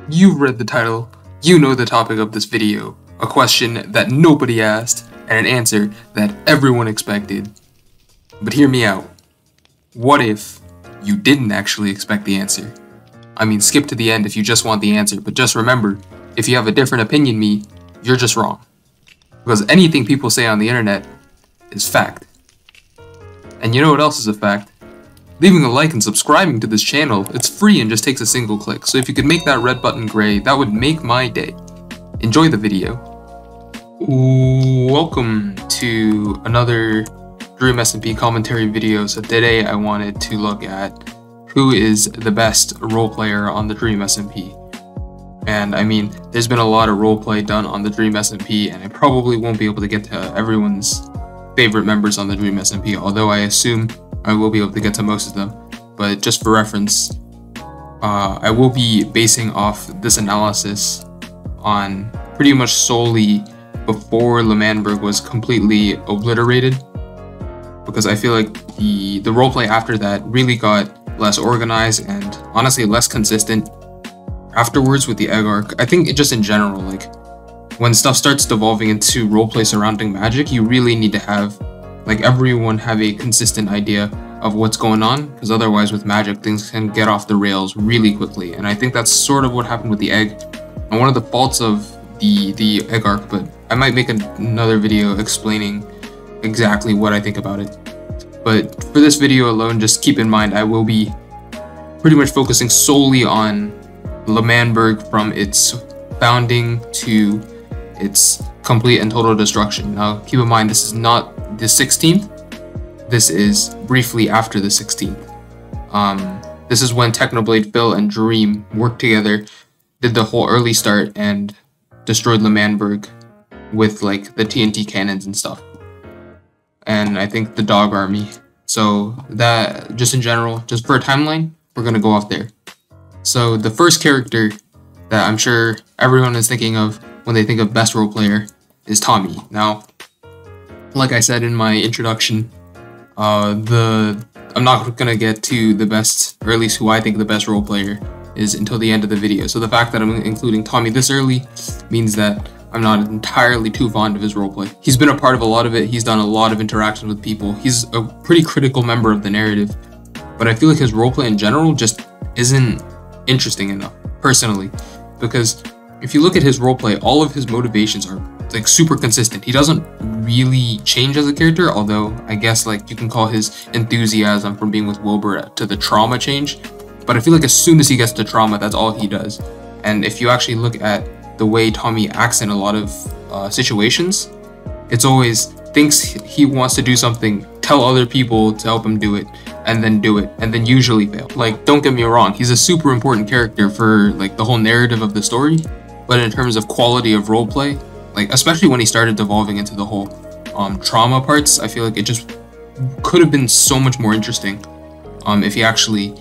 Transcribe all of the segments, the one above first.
You've read the title, you know the topic of this video, a question that nobody asked, and an answer that everyone expected. But hear me out. What if you didn't actually expect the answer? I mean, skip to the end if you just want the answer, but just remember, if you have a different opinion than me, you're just wrong. Because anything people say on the internet is fact. And you know what else is a fact? Leaving a like and subscribing to this channel, it's free and just takes a single click, so if you could make that red button gray, that would make my day. Enjoy the video. Welcome to another Dream SMP commentary video. So today I wanted to look at who is the best role player on the Dream SMP. And I mean, there's been a lot of roleplay done on the Dream SMP, and I probably won't be able to get to everyone's favorite members on the Dream SMP, although I assume I will be able to get to most of them. But just for reference, I will be basing off this analysis on pretty much solely before L'Manberg was completely obliterated, because I feel like the roleplay after that really got less organized and honestly less consistent afterwards with the Egg arc. I think just in general, like when stuff starts devolving into roleplay surrounding magic, you really need to have like everyone have a consistent idea of what's going on, because otherwise with magic things can get off the rails really quickly. And I think that's sort of what happened with the Egg, and one of the faults of the Egg arc, but I might make another video explaining exactly what I think about it. But for this video alone, just keep in mind I will be pretty much focusing solely on L'Manberg from its founding to its complete and total destruction. Now keep in mind, this is not the 16th, this is briefly after the 16th. This is when Technoblade, Phil, and Dream worked together, did the whole early start, and destroyed L'Manberg with like the TNT cannons and stuff. And I think the dog army. So that, just in general, just for a timeline, we're gonna go off there. So the first character that I'm sure everyone is thinking of when they think of best role player is Tommy. Now, like I said in my introduction, I'm not gonna get to the best, or at least who I think the best role player is, until the end of the video. So the fact that I'm including Tommy this early means that I'm not entirely too fond of his roleplay. He's been a part of a lot of it, he's done a lot of interactions with people, he's a pretty critical member of the narrative, but I feel like his roleplay in general just isn't interesting enough, personally, because if you look at his roleplay, all of his motivations are like super consistent. He doesn't really change as a character, although I guess like you can call his enthusiasm from being with Wilbur to the trauma change, but I feel like as soon as he gets to trauma, that's all he does. And if you actually look at the way Tommy acts in a lot of situations, it's always thinks he wants to do something, tell other people to help him do it, and then usually fail. Like, don't get me wrong, he's a super important character for like the whole narrative of the story, but in terms of quality of roleplay, like especially when he started devolving into the whole trauma parts, I feel like it just could have been so much more interesting if he actually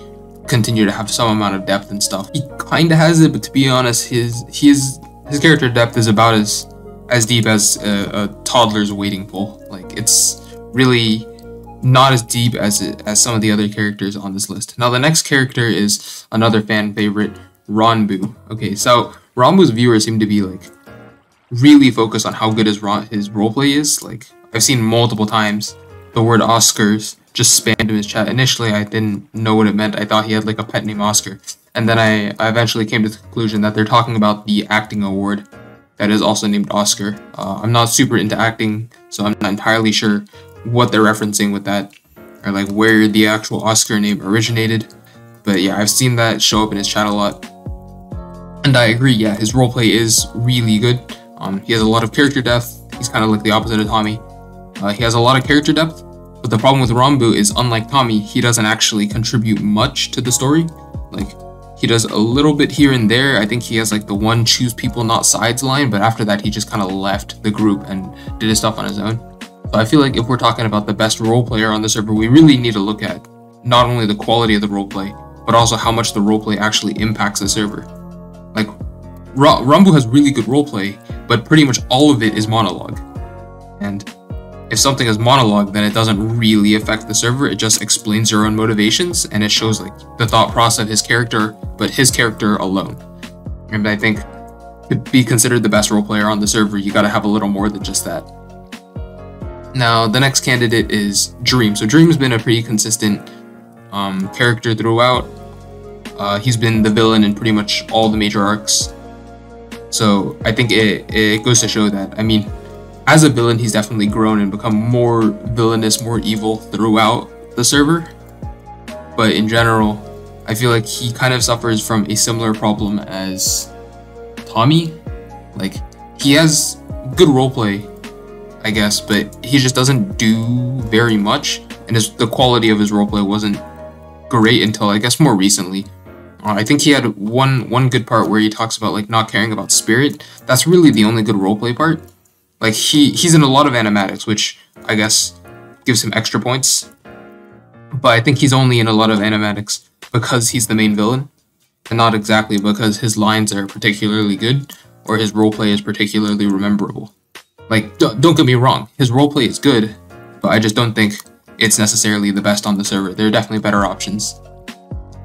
continued to have some amount of depth and stuff. He kind of has it, but to be honest, his character depth is about as deep as a toddler's wading pool. Like, it's really not as deep as some of the other characters on this list. Now the next character is another fan favorite, Ranboo. Okay, so Ranboo's viewers seem to be like really focused on how good his roleplay is. Like, I've seen multiple times the word Oscars just spammed in his chat. Initially I didn't know what it meant, I thought he had like a pet named Oscar, and then I eventually came to the conclusion that they're talking about the acting award that is also named Oscar. I'm not super into acting, so I'm not entirely sure what they're referencing with that, or like where the actual Oscar name originated, but yeah, I've seen that show up in his chat a lot, and I agree, yeah, his roleplay is really good. He has a lot of character depth. He's kind of like the opposite of Tommy. He has a lot of character depth, but the problem with Ranboo is, unlike Tommy, he doesn't actually contribute much to the story. Like, he does a little bit here and there. I think he has like the one choose people not sides line, but after that he just kind of left the group and did his stuff on his own. So I feel like if we're talking about the best role player on the server, we really need to look at not only the quality of the roleplay, but also how much the roleplay actually impacts the server. Like, Ranboo has really good roleplay, but pretty much all of it is monologue. And if something is monologue, then it doesn't really affect the server, it just explains your own motivations, and it shows like the thought process of his character, but his character alone. and I think to be considered the best role player on the server, you gotta have a little more than just that. Now, the next candidate is Dream. So Dream's been a pretty consistent character throughout. He's been the villain in pretty much all the major arcs. So I think it goes to show that, I mean, as a villain, he's definitely grown and become more villainous, more evil throughout the server. But in general, I feel like he kind of suffers from a similar problem as Tommy. Like, he has good roleplay, I guess, but he just doesn't do very much, and the quality of his roleplay wasn't great until, I guess, more recently. I think he had one good part where he talks about like not caring about spirit. That's really the only good roleplay part. Like, he's in a lot of animatics, which I guess gives him extra points. But I think he's only in a lot of animatics because he's the main villain, and not exactly because his lines are particularly good or his roleplay is particularly rememberable. Like, don't get me wrong, his roleplay is good, but I just don't think it's necessarily the best on the server. There are definitely better options.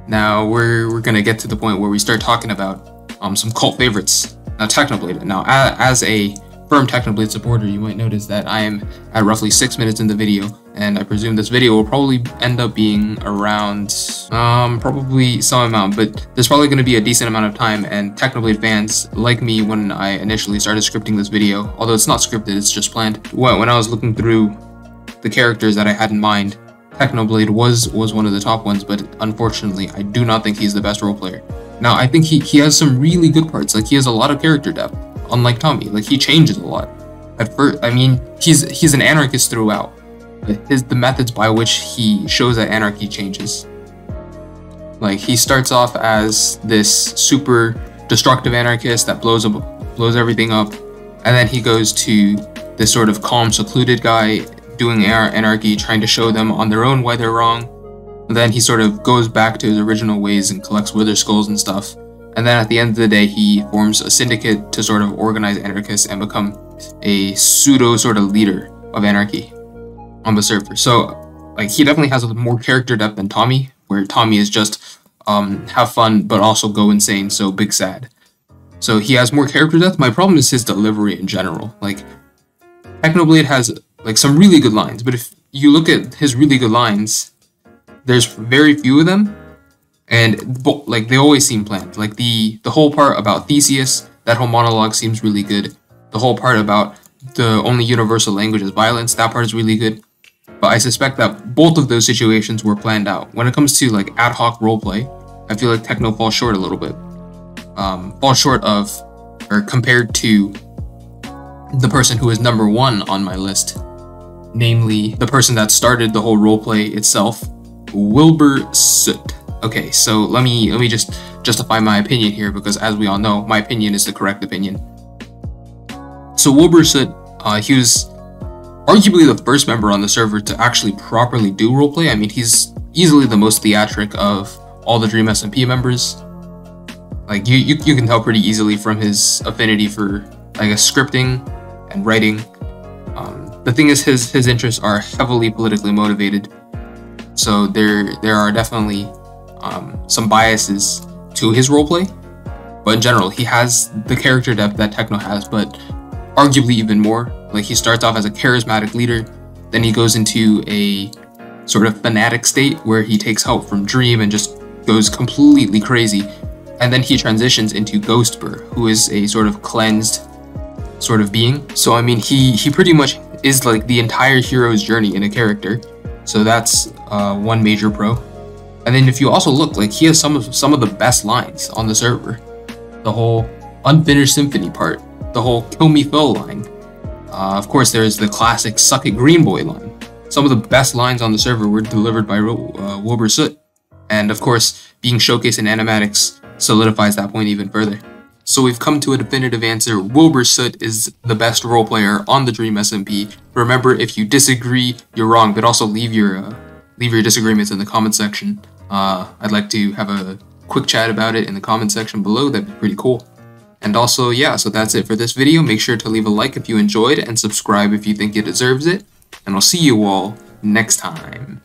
Now, we're gonna get to the point where we start talking about some cult favorites. Now, Technoblade. Now, as a firm Technoblade supporter, you might notice that I am at roughly 6 minutes in the video, and I presume this video will probably end up being around probably some amount, but there's probably going to be a decent amount of time, and Technoblade fans like me when I initially started scripting this video, although it's not scripted, it's just planned. When I was looking through the characters that I had in mind, Technoblade was one of the top ones, but unfortunately I do not think he's the best role player. Now, I think he has some really good parts. Like, he has a lot of character depth, unlike Tommy. Like, he changes a lot. At first, I mean, he's an anarchist throughout, but the methods by which he shows that anarchy changes. Like, he starts off as this super destructive anarchist that blows everything up, and then he goes to this sort of calm, secluded guy doing anarchy, trying to show them on their own why they're wrong. And then he sort of goes back to his original ways and collects wither skulls and stuff. And then at the end of the day, he forms a syndicate to sort of organize anarchists and become a pseudo sort of leader of anarchy on the server. So, like, he definitely has more character depth than Tommy, where Tommy is just have fun but also go insane, so big sad. So he has more character depth. My problem is his delivery in general. Like, Technoblade has like some really good lines, but if you look at his really good lines, there's very few of them, and like they always seem planned. Like the whole part about Theseus, that whole monologue seems really good. The whole part about the only universal language is violence, that part is really good. But I suspect that both of those situations were planned out. When it comes to like ad hoc roleplay, I feel like Techno falls short a little bit. Falls short of, or compared to, the person who is number one on my list, namely the person that started the whole roleplay itself, Wilbur Soot. Okay, so let me just justify my opinion here, because as we all know, my opinion is the correct opinion. So Wilbur Soot, he was arguably the first member on the server to actually properly do roleplay. I mean, he's easily the most theatric of all the Dream SMP members. Like, you can tell pretty easily from his affinity for, I guess, scripting and writing. The thing is, his interests are heavily politically motivated, so there are definitely some biases to his roleplay. But in general, he has the character depth that Techno has, but arguably even more. Like, he starts off as a charismatic leader, then he goes into a sort of fanatic state where he takes help from Dream and just goes completely crazy, and then he transitions into Ghostbur, who is a sort of cleansed sort of being. So I mean, he pretty much is like the entire hero's journey in a character. So that's one major pro. And then if you also look, like, he has some of the best lines on the server. The whole unfinished symphony part, the whole kill me Phil line. Of course, there's the classic suck it green boy line. Some of the best lines on the server were delivered by Wilbur Soot. And of course, being showcased in animatics solidifies that point even further. So we've come to a definitive answer. Wilbur Soot is the best role player on the Dream SMP. Remember, if you disagree, you're wrong, but also leave your disagreements in the comment section. I'd like to have a quick chat about it in the comment section below. That'd be pretty cool. And also, yeah, so that's it for this video. Make sure to leave a like if you enjoyed, and subscribe if you think it deserves it. And I'll see you all next time.